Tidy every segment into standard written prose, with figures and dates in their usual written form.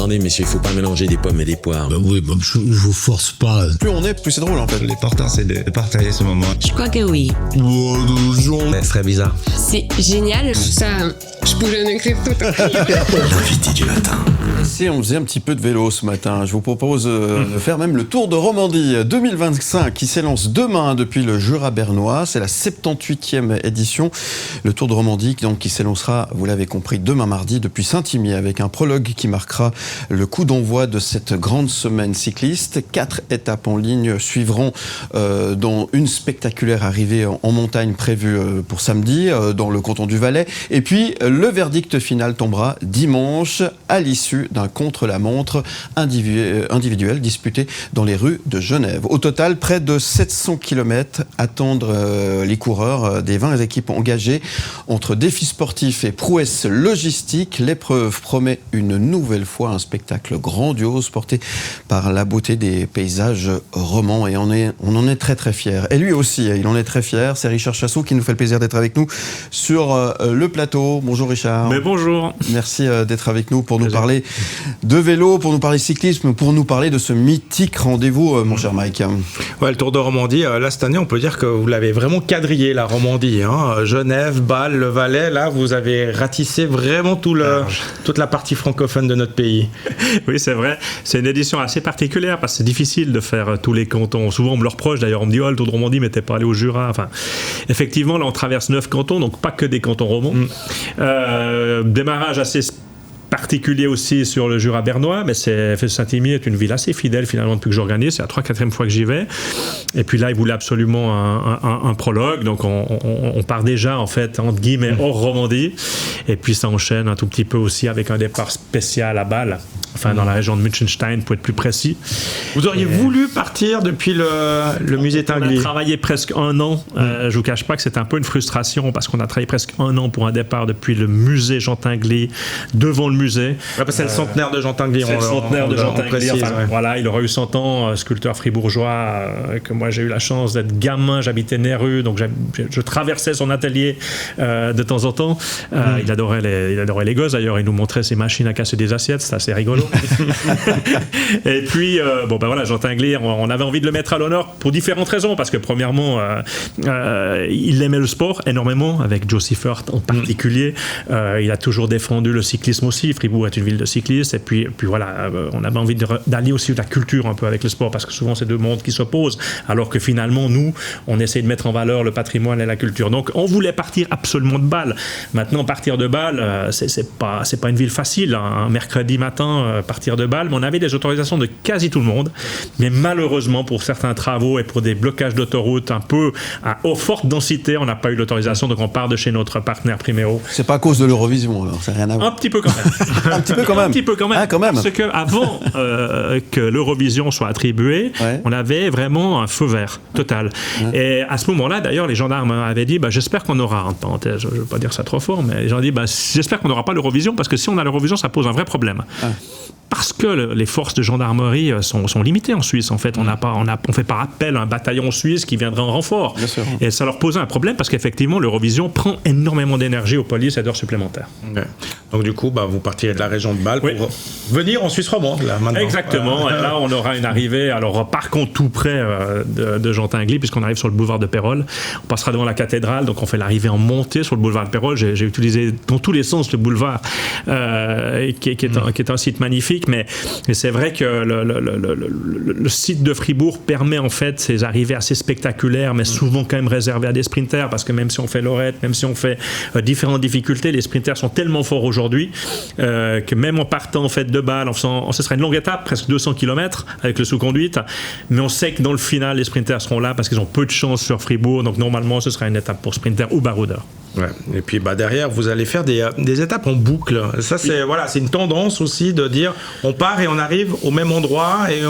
Attendez, messieurs, il faut pas mélanger des pommes et des poires. Oui, je vous force pas. Plus on est, plus c'est drôle en fait. L'important c'est de partager ce moment. Je crois que oui. C'est très bizarre. C'est génial. Ça, je pouvais en écrire tout. L'invité du matin. Si on faisait un petit peu de vélo ce matin, je vous propose de faire même le Tour de Romandie 2025 qui s'élance demain depuis le Jura bernois. C'est la 78e édition. Le Tour de Romandie donc, qui s'élancera, vous l'avez compris, demain mardi depuis Saint-Imier avec un prologue qui marquera le coup d'envoi de cette grande semaine cycliste. 4 étapes en ligne suivront, dont une spectaculaire arrivée en montagne prévue pour samedi dans le canton du Valais. Et puis le verdict final tombera dimanche à l'issue d'un contre-la-montre individuel disputé dans les rues de Genève. Au total, près de 700 km attendent les coureurs des 20 équipes engagées. Entre défis sportifs et prouesses logistiques, l'épreuve promet une nouvelle fois un spectacle grandiose porté par la beauté des paysages romans et on en est très très fiers. Et lui aussi, il en est très fier. C'est Richard Chassot qui nous fait le plaisir d'être avec nous sur le plateau. Bonjour Richard. Mais bonjour. Merci d'être avec nous pour nous parler de vélo, pour nous parler cyclisme, pour nous parler de ce mythique rendez-vous, mon cher Mike. Ouais, le Tour de Romandie, là cette année, on peut dire que vous l'avez vraiment quadrillé, la Romandie. Hein. Genève, Bâle, le Valais, là, vous avez ratissé vraiment toute la partie francophone de notre pays. Oui, c'est vrai. C'est une édition assez particulière parce que c'est difficile de faire tous les cantons. Souvent, on me le reproche. D'ailleurs, on me dit, oh, le Tour de Romandie, mais t'es pas allé au Jura. Enfin, effectivement, là, on traverse 9 cantons, donc pas que des cantons romans. Démarrage assez particulier aussi sur le Jura bernois, mais Saint-Imier est une ville assez fidèle finalement depuis que j'organise, c'est la 3-4e fois que j'y vais, et puis là il voulait absolument un prologue, donc on part déjà en fait entre guillemets hors Romandie, et puis ça enchaîne un tout petit peu aussi avec un départ spécial à Bâle, enfin dans la région de Münchenstein pour être plus précis. Vous auriez voulu partir depuis le musée Tinguely? On a travaillé presque un an, je vous cache pas que c'est un peu une frustration parce qu'on a travaillé presque un an pour un départ depuis le musée Jean Tinguely devant le musée. Ouais, parce que c'est le centenaire de Jean Tinguely. C'est le centenaire de Jean Tinguely. Enfin, voilà, il aura eu 100 ans, sculpteur fribourgeois, que moi j'ai eu la chance d'être gamin, j'habitais Néru, donc je traversais son atelier de temps en temps. Il adorait les gosses d'ailleurs, il nous montrait ses machines à casser des assiettes, c'était assez rigolo. Et puis, voilà, Jean Tinguely, on avait envie de le mettre à l'honneur pour différentes raisons, parce que premièrement, il aimait le sport énormément, avec Joe Siffert en particulier. Il a toujours défendu le cyclisme aussi. Fribourg est une ville de cyclistes, et puis voilà, on avait envie d'allier aussi la culture un peu avec le sport, parce que souvent c'est deux mondes qui s'opposent, alors que finalement nous, on essaie de mettre en valeur le patrimoine et la culture. Donc on voulait partir absolument de Bâle. Maintenant, partir de Bâle, c'est pas une ville facile. Un mercredi matin, partir de Bâle, mais on avait des autorisations de quasi tout le monde, mais malheureusement pour certains travaux et pour des blocages d'autoroute un peu à forte densité, on n'a pas eu l'autorisation, donc on part de chez notre partenaire Primero. C'est pas à cause de l'Eurovision alors, ça n'a rien à voir. Un petit peu quand même. Un petit peu quand même. Un petit peu quand même. Ah, quand même. Parce qu'avant que l'Eurovision soit attribuée, on avait vraiment un feu vert total. Et à ce moment-là, d'ailleurs, les gendarmes avaient dit, j'espère qu'on aura, en parenthèse, je ne veux pas dire ça trop fort, mais les gens ont dit, j'espère qu'on n'aura pas l'Eurovision, parce que si on a l'Eurovision, ça pose un vrai problème. Parce que les forces de gendarmerie sont limitées en Suisse. En fait, on fait pas appel à un bataillon suisse qui viendrait en renfort. Et ça leur posait un problème parce qu'effectivement, l'Eurovision prend énormément d'énergie aux polices et d'heures supplémentaires. Okay. Donc du coup, vous partirez de la région de Bâle pour venir en Suisse romande. Là, maintenant. Exactement. Et là, on aura une arrivée. Alors, par contre, tout près de Jean Tinguely, puisqu'on arrive sur le boulevard de Pérol. On passera devant la cathédrale, donc on fait l'arrivée en montée sur le boulevard de Pérol. J'ai utilisé dans tous les sens le boulevard, qui est un site magnifique. Mais c'est vrai que le site de Fribourg permet en fait ces arrivées assez spectaculaires, mais souvent quand même réservées à des sprinters, parce que même si on fait Lorette, même si on fait différentes difficultés, les sprinters sont tellement forts aujourd'hui que même en partant en fait de Bâle, ce sera une longue étape, presque 200 km avec le sous-conduite, mais on sait que dans le final les sprinters seront là parce qu'ils ont peu de chance sur Fribourg, donc normalement ce sera une étape pour sprinter ou baroudeur. Ouais. Et puis derrière vous allez faire des étapes en boucle. Ça c'est une tendance aussi de dire on part et on arrive au même endroit et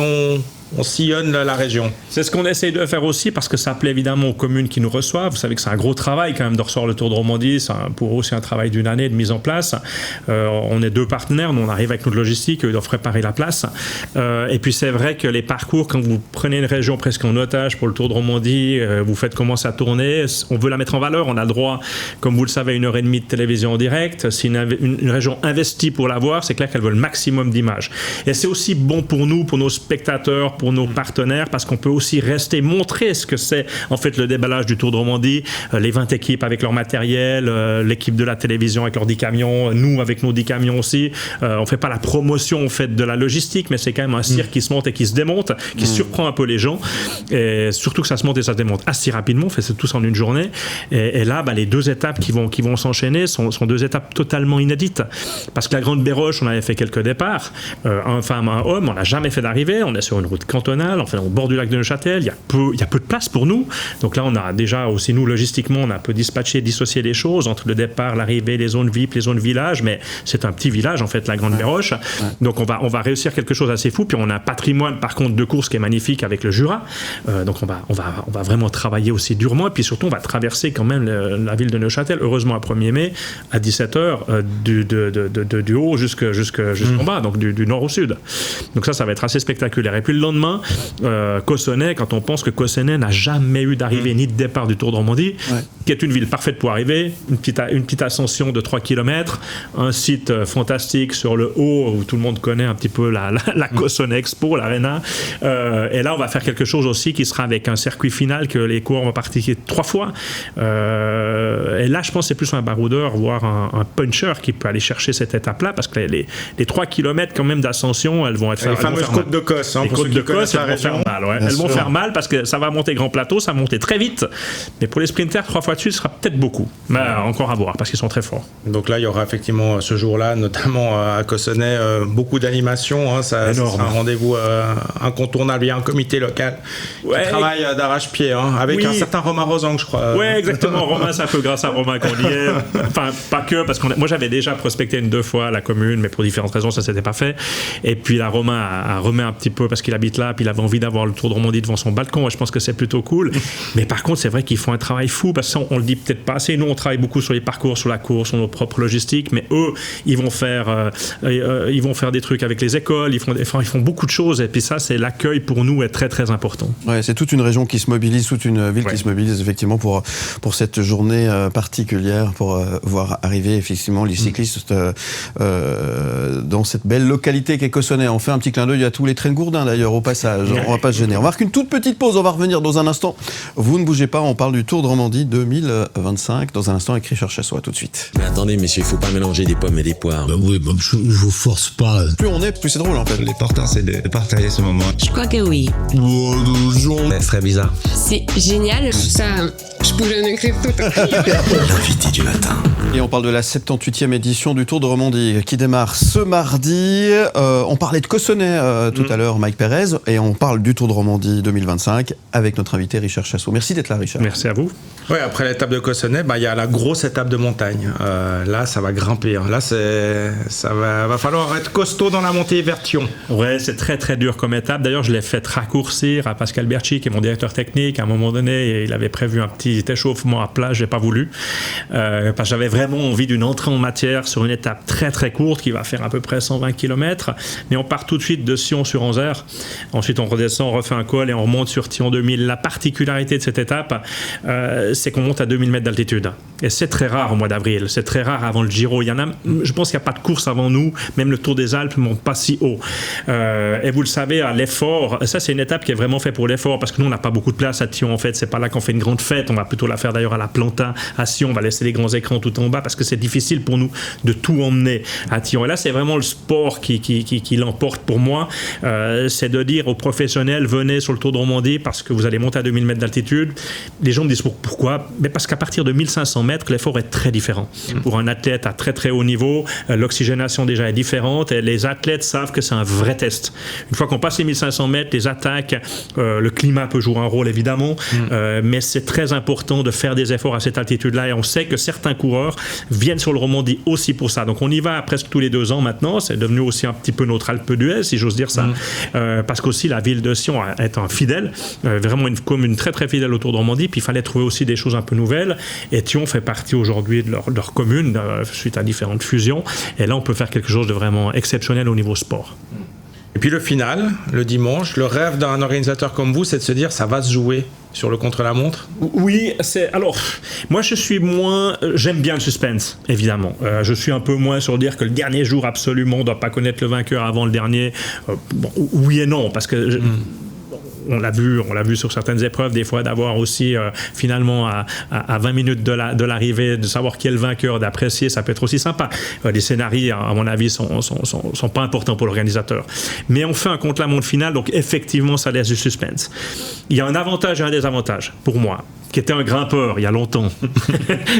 on sillonne la région. C'est ce qu'on essaye de faire aussi parce que ça plaît évidemment aux communes qui nous reçoivent. Vous savez que c'est un gros travail quand même de recevoir le Tour de Romandie. C'est pour eux aussi un travail d'une année de mise en place. On est 2 partenaires, nous on arrive avec notre logistique, eux ils doivent préparer la place. Et puis c'est vrai que les parcours, quand vous prenez une région presque en otage pour le Tour de Romandie, vous faites commencer à tourner, on veut la mettre en valeur, on a le droit, comme vous le savez, à 1h30 de télévision en direct. Si une région investit pour l'avoir, c'est clair qu'elle veut le maximum d'images. Et c'est aussi bon pour nous, pour nos spectateurs, pour nos partenaires, parce qu'on peut aussi rester, montrer ce que c'est en fait le déballage du Tour de Romandie, les 20 équipes avec leur matériel, l'équipe de la télévision avec leurs 10 camions, nous avec nos 10 camions aussi. On fait pas la promotion en fait de la logistique, mais c'est quand même un cirque qui se monte et qui se démonte, qui surprend un peu les gens, et surtout que ça se monte et ça se démonte assez rapidement, on fait tout ça en une journée, et là les 2 étapes qui vont s'enchaîner sont 2 étapes totalement inédites, parce que la Grande Béroche, on avait fait quelques départs, un femme, un homme, on n'a jamais fait d'arrivée, on est sur une route cantonale, enfin au bord du lac de Neuchâtel, il y a peu de place pour nous, donc là on a déjà aussi nous logistiquement on a un peu dissocié les choses entre le départ, l'arrivée, les zones VIP, les zones village, mais c'est un petit village en fait la Grande Béroche, donc on va réussir quelque chose assez fou, puis on a un patrimoine par contre de course qui est magnifique avec le Jura, donc on va vraiment travailler aussi durement, et puis surtout on va traverser quand même la ville de Neuchâtel, heureusement à 1er mai à 17h du haut jusqu'en bas, donc du nord au sud, donc ça va être assez spectaculaire. Et puis le lendemain, Cossonay, quand on pense que Cossonay n'a jamais eu d'arrivée ni de départ du Tour de Romandie, qui est une ville parfaite pour arriver, une petite ascension de 3 km, un site fantastique sur le haut où tout le monde connaît un petit peu la Cossonay Expo, l'Arena, et là on va faire quelque chose aussi qui sera avec un circuit final que les coureurs vont pratiquer 3 fois, et là je pense que c'est plus un baroudeur voire un puncher qui peut aller chercher cette étape là, parce que les 3 km quand même d'ascension, elles vont être les fameuses côtes de Cosse, les côtes de Cosse, elles vont faire mal, elles vont faire mal parce que ça va monter grand plateau, ça va monter très vite, mais pour les sprinters 3 fois de suite ce sera peut-être beaucoup, mais encore à voir parce qu'ils sont très forts. Donc là il y aura effectivement ce jour-là, notamment à Cossonay, beaucoup d'animations, c'est un rendez-vous incontournable. Il y a un comité local qui travaille d'arrache-pied, avec un certain Romain Rozang, je crois. Oui, exactement. Romain, c'est un peu grâce à Romain qu'on y est. Enfin, pas que, parce que moi j'avais déjà prospecté 2 fois la commune, mais pour différentes raisons ça s'était pas fait. Et puis là Romain a remis un petit peu parce qu'il habite là, puis il avait envie d'avoir le Tour de Romandie devant son balcon, et je pense que c'est plutôt cool. Mais par contre c'est vrai qu'ils font un travail fou, parce qu'on le dit peut-être pas assez. Nous on travaille beaucoup sur les parcours, sur la course, sur nos propres logistiques, mais eux ils vont faire des trucs avec les écoles, ils font beaucoup de choses, et puis ça c'est l'accueil pour nous est très très important. Ouais, c'est toute une région qui se mobilise, toute une ville qui se mobilise effectivement pour cette journée particulière, pour voir arriver effectivement les cyclistes dans cette belle localité qu'est Cossonay. On fait un petit clin d'œil à tous les trains de Gourdin d'ailleurs au passage, on va pas se gêner. On marque une toute petite pause, on va revenir dans un instant. Vous ne bougez pas, on parle du Tour de Romandie 2025 dans un instant avec Richard Chassois, tout de suite. Mais attendez, messieurs, il faut pas mélanger des pommes et des poires. Oui, je vous force pas. Plus on est, plus c'est drôle en fait. L'important c'est de partager ce moment. Je crois que oui. C'est très bizarre. C'est génial. Ça, je pourrais en écrire tout un L'invité du matin. Et on parle de la 78e édition du Tour de Romandie qui démarre ce mardi. On parlait de Cossonay tout à l'heure, Mike Pérez, et on parle du Tour de Romandie 2025 avec notre invité Richard Chassaud. Merci d'être là, Richard. Merci à vous. Ouais, après l'étape de Cossonay, il y a la grosse étape de montagne. Là, ça va grimper. Là, ça va falloir être costaud dans la montée vers Thion. Ouais, c'est très très dur comme étape. D'ailleurs, je l'ai fait raccourcir à Pascal Berchi, qui est mon directeur technique. À un moment donné, il avait prévu un petit échauffement à plat, j'ai pas voulu, parce que j'avais vraiment envie d'une entrée en matière sur une étape très très courte qui va faire à peu près 120 km. Mais on part tout de suite de Sion sur Anzère. Ensuite, on redescend, on refait un col et on remonte sur Thion 2000. La particularité de cette étape, c'est qu'on monte à 2000 mètres d'altitude. Et c'est très rare au mois d'avril. C'est très rare avant le Giro. Il y en a, je pense qu'il n'y a pas de course avant nous. Même le Tour des Alpes ne monte pas si haut. Et vous le savez, à l'effort, ça c'est une étape qui est vraiment faite pour l'effort, parce que nous on n'a pas beaucoup de place à Thion en fait. C'est pas là qu'on fait une grande fête. On va plutôt la faire d'ailleurs à la Planta, à Sion. On va laisser les grands écrans tout en bas parce que c'est difficile pour nous de tout emmener à Thion. Et là c'est vraiment le sport qui l'emporte pour moi. C'est de dire aux professionnels, venez sur le Tour de Romandie parce que vous allez monter à 2000 mètres d'altitude. Les gens me disent pourquoi? Mais parce qu'à partir de 1500 mètres, l'effort est très différent. Pour un athlète à très très haut niveau, l'oxygénation déjà est différente et les athlètes savent que c'est un vrai test. Une fois qu'on passe les 1500 mètres, les attaques, le climat peut jouer un rôle évidemment, mais c'est très important important de faire des efforts à cette altitude-là, et on sait que certains coureurs viennent sur le Romandie aussi pour ça. Donc on y va presque tous les 2 ans maintenant, c'est devenu aussi un petit peu notre Alpe d'Huez, si j'ose dire ça, parce qu'aussi la ville de Sion est un fidèle, vraiment une commune très très fidèle autour de Romandie, puis il fallait trouver aussi des choses un peu nouvelles, et Thion fait partie aujourd'hui de leur commune, suite à différentes fusions, et là on peut faire quelque chose de vraiment exceptionnel au niveau sport. Et puis le final, le dimanche, le rêve d'un organisateur comme vous, c'est de se dire ça va se jouer sur le contre-la-montre. Oui, alors moi j'aime bien le suspense, évidemment. Je suis un peu moins sur dire que le dernier jour absolument on ne doit pas connaître le vainqueur avant le dernier. Oui et non, parce que on l'a vu sur certaines épreuves, des fois, d'avoir aussi finalement à 20 minutes de l'arrivée, de savoir qui est le vainqueur, d'apprécier, ça peut être aussi sympa. Les scénarios, à mon avis, sont pas importants pour l'organisateur. Mais on fait un contre-la-montre final, donc effectivement, ça laisse du suspense. Il y a un avantage et un désavantage, pour moi, qui était un grimpeur il y a longtemps.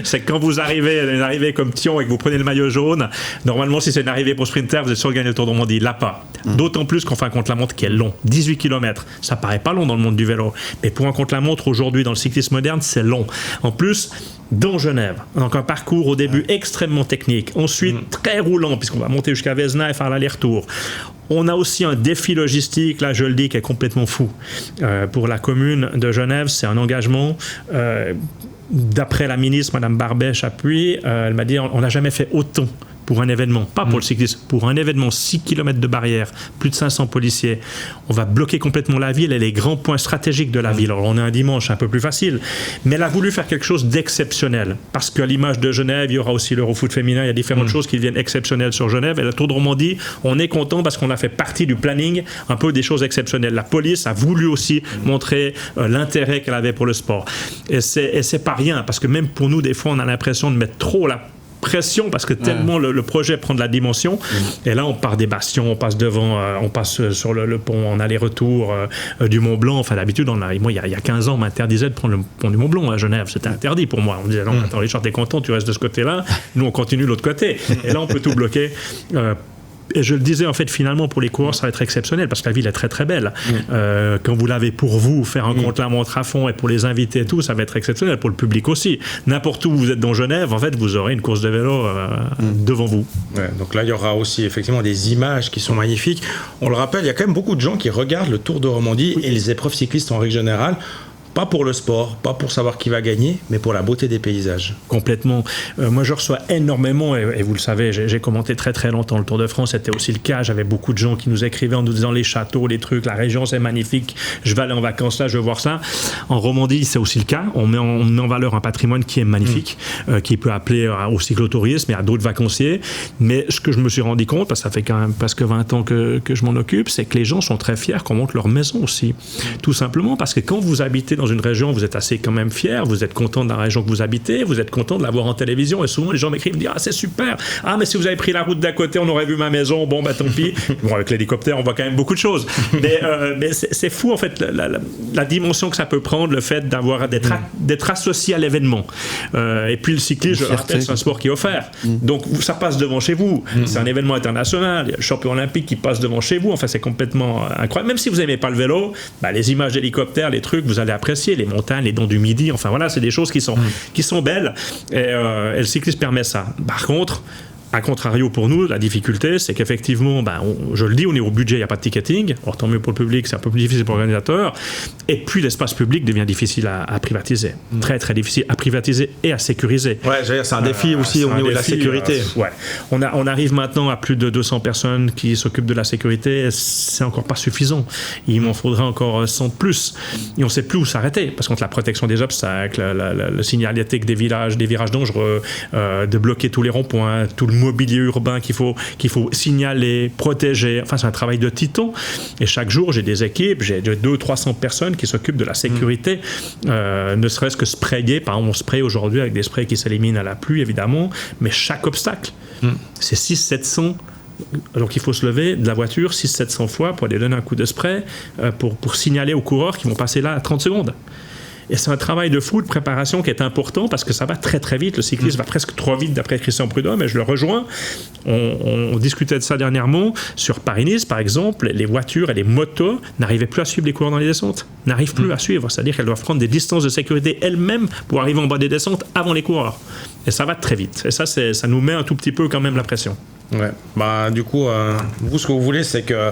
C'est que quand vous arrivez à une arrivée comme Thion et que vous prenez le maillot jaune, normalement, si c'est une arrivée pour sprinter, vous êtes sûr de gagner le Tour de Romandie. Là, pas. D'autant plus qu'on fait un contre-la-montre qui est long. 18 km. Ça paraît pas long dans le monde du vélo. Mais pour un contre-la-montre, aujourd'hui, dans le cyclisme moderne, c'est long. En plus, dans Genève. Donc un parcours au début extrêmement technique. Ensuite, très roulant, puisqu'on va monter jusqu'à Vézna et faire l'aller-retour. On a aussi un défi logistique, là je le dis, qui est complètement fou. Pour la commune de Genève, c'est un engagement. D'après la ministre, Mme Barbet-Chapuis, elle m'a dit on n'a jamais fait autant pour un événement, pas pour le cyclisme, pour un événement 6 km de barrière, plus de 500 policiers. On va bloquer complètement la ville et les grands points stratégiques de la ville. Alors on est un dimanche, un peu plus facile, mais elle a voulu faire quelque chose d'exceptionnel, parce qu'à l'image de Genève, il y aura aussi l'Eurofoot féminin, il y a différentes choses qui deviennent exceptionnelles sur Genève, et le Tour de Romandie, on est content parce qu'on a fait partie du planning, un peu des choses exceptionnelles. La police a voulu aussi montrer l'intérêt qu'elle avait pour le sport. Et c'est pas rien, parce que même pour nous, des fois, on a l'impression de mettre trop la pression, parce que tellement le projet prend de la dimension. Et là on part des bastions, on passe devant, on passe sur le pont en aller-retour du Mont Blanc. Enfin d'habitude, moi il y a 15 ans on m'interdisait de prendre le pont du Mont Blanc à Genève, c'était interdit pour moi. On me disait non, attends Richard, t'es content, tu restes de ce côté-là, nous on continue de l'autre côté. Et là on peut tout bloquer. Et je le disais, en fait, finalement, pour les coureurs, ça va être exceptionnel parce que la ville est très très belle. Quand vous l'avez pour vous, faire un contre-la-montre à fond, et pour les invités et tout, ça va être exceptionnel. Pour le public aussi. N'importe où vous êtes dans Genève, en fait, vous aurez une course de vélo devant vous. Ouais, donc là, il y aura aussi effectivement des images qui sont magnifiques. On le rappelle, il y a quand même beaucoup de gens qui regardent le Tour de Romandie et les épreuves cyclistes en règle générale. Pas pour le sport, pas pour savoir qui va gagner, mais pour la beauté des paysages. Complètement. Moi, je reçois énormément, et vous le savez, j'ai commenté très très longtemps le Tour de France, c'était aussi le cas. J'avais beaucoup de gens qui nous écrivaient en nous disant les châteaux, les trucs, la région c'est magnifique, je vais aller en vacances là, je veux voir ça. En Romandie, c'est aussi le cas. On met en valeur un patrimoine qui est magnifique, qui peut appeler au cyclotourisme et à d'autres vacanciers. Mais ce que je me suis rendu compte, parce que ça fait quand même presque 20 ans que je m'en occupe, c'est que les gens sont très fiers qu'on monte leur maison aussi. Tout simplement parce que quand vous habitez dans une région, vous êtes assez quand même fier, vous êtes content de la région que vous habitez, vous êtes content de la voir en télévision, et souvent les gens m'écrivent, me disent ah c'est super, ah mais si vous avez pris la route d'à côté on aurait vu ma maison, bon bah tant pis. Bon, avec l'hélicoptère on voit quand même beaucoup de choses, mais c'est fou en fait la dimension que ça peut prendre, le fait d'être associé à l'événement, et puis le cyclisme, je le rappelle, c'est un sport qui est offert, donc ça passe devant chez vous, c'est un événement international, il y a le champion olympique qui passe devant chez vous, enfin c'est complètement incroyable. Même si vous n'aimez pas le vélo, bah, les images d'hélicoptères, les trucs, vous allez apprécier, les montagnes, les dents du Midi, enfin voilà, c'est des choses qui sont belles, et le cyclisme permet ça. Par contre, à contrario pour nous, la difficulté, c'est qu'effectivement, je le dis, on est au budget, il n'y a pas de ticketing. Alors tant mieux pour le public, c'est un peu plus difficile pour l'organisateur. Et puis l'espace public devient difficile à privatiser. Très très difficile à privatiser et à sécuriser. Ouais, c'est un défi aussi au niveau de la sécurité. Ouais. On arrive maintenant à plus de 200 personnes qui s'occupent de la sécurité. C'est encore pas suffisant. Il m'en faudra encore 100 de plus. Et on ne sait plus où s'arrêter. Parce qu'entre la protection des obstacles, le signalétique des virages dangereux, de bloquer tous les ronds-points, tout le mobilier urbain qu'il faut signaler, protéger. Enfin, c'est un travail de titan. Et chaque jour, j'ai des équipes, j'ai 200-300 personnes qui s'occupent de la sécurité, ne serait-ce que sprayer. Par exemple, on spraye aujourd'hui avec des sprays qui s'éliminent à la pluie, évidemment, mais chaque obstacle, c'est 600-700. Donc il faut se lever de la voiture 600-700 fois pour aller donner un coup de spray, pour signaler aux coureurs qui vont passer là à 30 secondes. Et c'est un travail de fou de préparation qui est important parce que ça va très très vite. Le cyclisme va presque trop vite d'après Christian Prudhomme, et je le rejoins. On discutait de ça dernièrement. Sur Paris-Nice, par exemple, les voitures et les motos n'arrivaient plus à suivre les coureurs dans les descentes. N'arrivent plus à suivre. C'est-à-dire qu'elles doivent prendre des distances de sécurité elles-mêmes pour arriver en bas des descentes avant les coureurs. Et ça va très vite. Et ça nous met un tout petit peu quand même la pression. Ouais. Bah, du coup, vous, ce que vous voulez, c'est que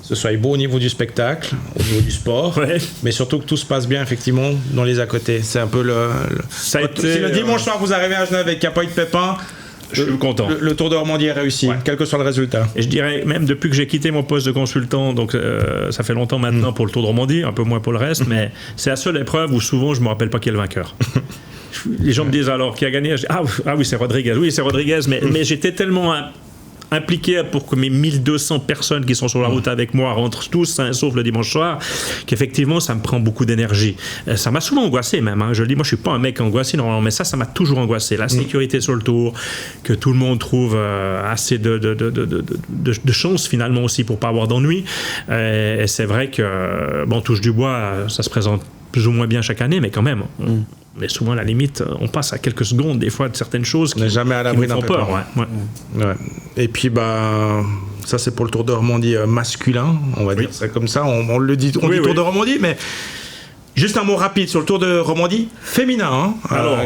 ce soit beau au niveau du spectacle, au niveau du sport, mais surtout que tout se passe bien, effectivement, dans les à côté. C'est un peu Ça a été, si le dimanche soir, vous arrivez à Genève et qu'il n'y a pas eu de pépin, je suis content. Le Tour de Romandie est réussi, quel que soit le résultat. Et je dirais, même depuis que j'ai quitté mon poste de consultant, donc ça fait longtemps maintenant pour le Tour de Romandie, un peu moins pour le reste, mais c'est la seule épreuve où souvent je ne me rappelle pas qui est le vainqueur. Les gens me disent alors qui a gagné, je dis, ah oui, c'est Rodriguez, mais j'étais tellement impliqué pour que mes 1200 personnes qui sont sur la route avec moi rentrent tous, sauf le dimanche soir, qu'effectivement ça me prend beaucoup d'énergie. Ça m'a souvent angoissé même, je le dis, moi je suis pas un mec angoissé normalement, mais ça m'a toujours angoissé. La sécurité sur le Tour, que tout le monde trouve assez de chance finalement aussi pour pas avoir d'ennui, et c'est vrai que bon, touche du bois, ça se présente plus ou moins bien chaque année, mais quand même mais souvent à la limite on passe à quelques secondes des fois de certaines choses qui, jamais à l'abri nous font peur. Et puis ça c'est pour le Tour de Romandie masculin, on va dire ça comme ça, on le dit, on dit Tour de Romandie, mais juste un mot rapide sur le Tour de Romandie féminin,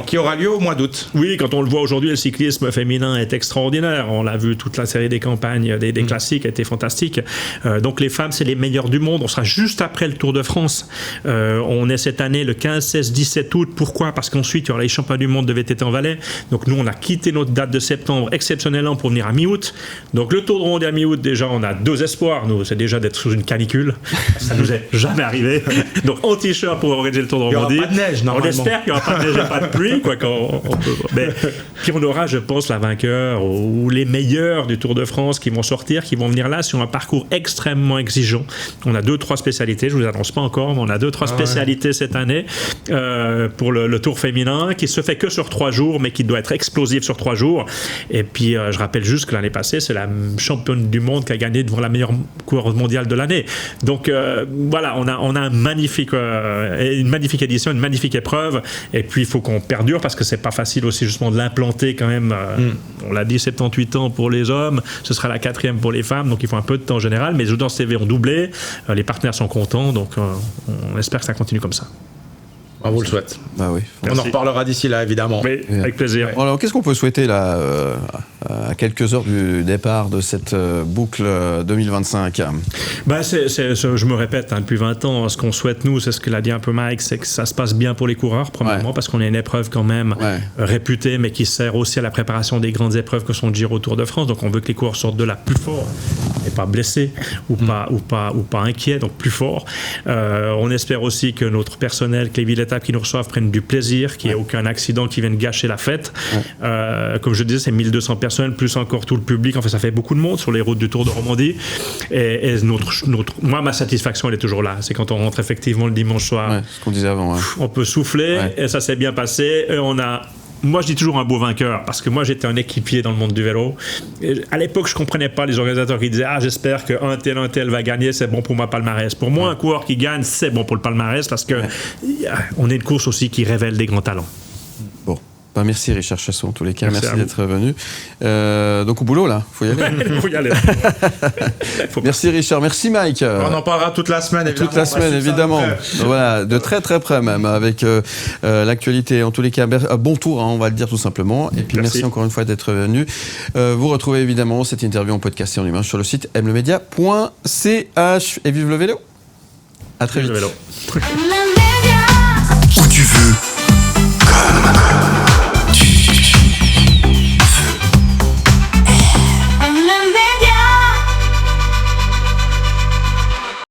qui aura lieu au mois d'août. Oui, quand on le voit aujourd'hui, le cyclisme féminin est extraordinaire. On l'a vu, toute la série des campagnes, des classiques a été fantastique. Donc les femmes, c'est les meilleures du monde. On sera juste après le Tour de France. On est cette année le 15, 16, 17 août. Pourquoi ? Parce qu'ensuite, il y aura les championnats du monde de VTT en Valais. Donc nous, on a quitté notre date de septembre exceptionnellement pour venir à mi-août. Donc le Tour de Romandie à mi-août, déjà, on a 2 espoirs. Nous, c'est déjà d'être sous une canicule. Ça nous est jamais arrivé. Donc en t-shirt pour organiser le Tour de Romandie. Il n'y aura pas de neige, normalement. On espère qu'il n'y aura pas de neige et pas de pluie, quoi. Mais puis on aura, je pense, la vainqueur ou les meilleurs du Tour de France qui vont sortir, qui vont venir là sur un parcours extrêmement exigeant. On a 2-3 spécialités, je ne vous annonce pas encore, mais on a 2-3 spécialités cette année pour le Tour féminin, qui se fait que sur 3 jours, mais qui doit être explosif sur 3 jours. Et puis, je rappelle juste que l'année passée, c'est la championne du monde qui a gagné devant la meilleure coureuse mondiale de l'année. Donc, voilà, on a un magnifique... une magnifique édition, une magnifique épreuve, et puis il faut qu'on perdure parce que c'est pas facile aussi justement de l'implanter quand même. On l'a dit, 78 ans pour les hommes, ce sera la 4e pour les femmes, donc il faut un peu de temps en général, mais les audiences TV ont doublé, les partenaires sont contents, donc on espère que ça continue comme ça. On vous le souhaite. Bah oui. On en reparlera d'ici là, évidemment. Oui, avec plaisir. Alors, qu'est-ce qu'on peut souhaiter là, à quelques heures du départ de cette boucle 2025 ? Je me répète, depuis 20 ans, ce qu'on souhaite nous, c'est ce que l'a dit un peu Mike, c'est que ça se passe bien pour les coureurs, premièrement, parce qu'on a une épreuve quand même réputée, mais qui sert aussi à la préparation des grandes épreuves que sont le Giro, Tour de France. Donc on veut que les coureurs sortent de là plus forts, et pas blessés, ou pas inquiets, donc plus forts. On espère aussi que notre personnel, que les villes qui nous reçoivent prennent du plaisir, qu'il n'y ait aucun accident qui vienne gâcher la fête. Comme je disais, c'est 1200 personnes, plus encore tout le public. En fait, ça fait beaucoup de monde sur les routes du Tour de Romandie. Et moi, ma satisfaction, elle est toujours là. C'est quand on rentre effectivement le dimanche soir. Ce qu'on disait avant. On peut souffler, et ça s'est bien passé. Et moi, je dis toujours un beau vainqueur, parce que moi, j'étais un équipier dans le monde du vélo. Et à l'époque, je ne comprenais pas les organisateurs qui disaient « Ah, j'espère qu'un tel va gagner, c'est bon pour ma palmarès. » Pour moi, un coureur qui gagne, c'est bon pour le palmarès, parce que on est une course aussi qui révèle des grands talents. Bon. Merci Richard Chasson, en tous les cas. Merci d'être venu. Donc au boulot, là, il faut y aller. Il faut y aller. Merci Richard, merci Mike. On en parlera toute la semaine, évidemment. Toute la semaine, évidemment. Voilà, de très très près même, avec l'actualité. En tous les cas, bon tour, on va le dire tout simplement. Et puis merci encore une fois d'être venu. Vous retrouvez évidemment cette interview en podcast et en image sur le site mlemedia.ch. Et vive le vélo. À très vite. Où tu veux, comme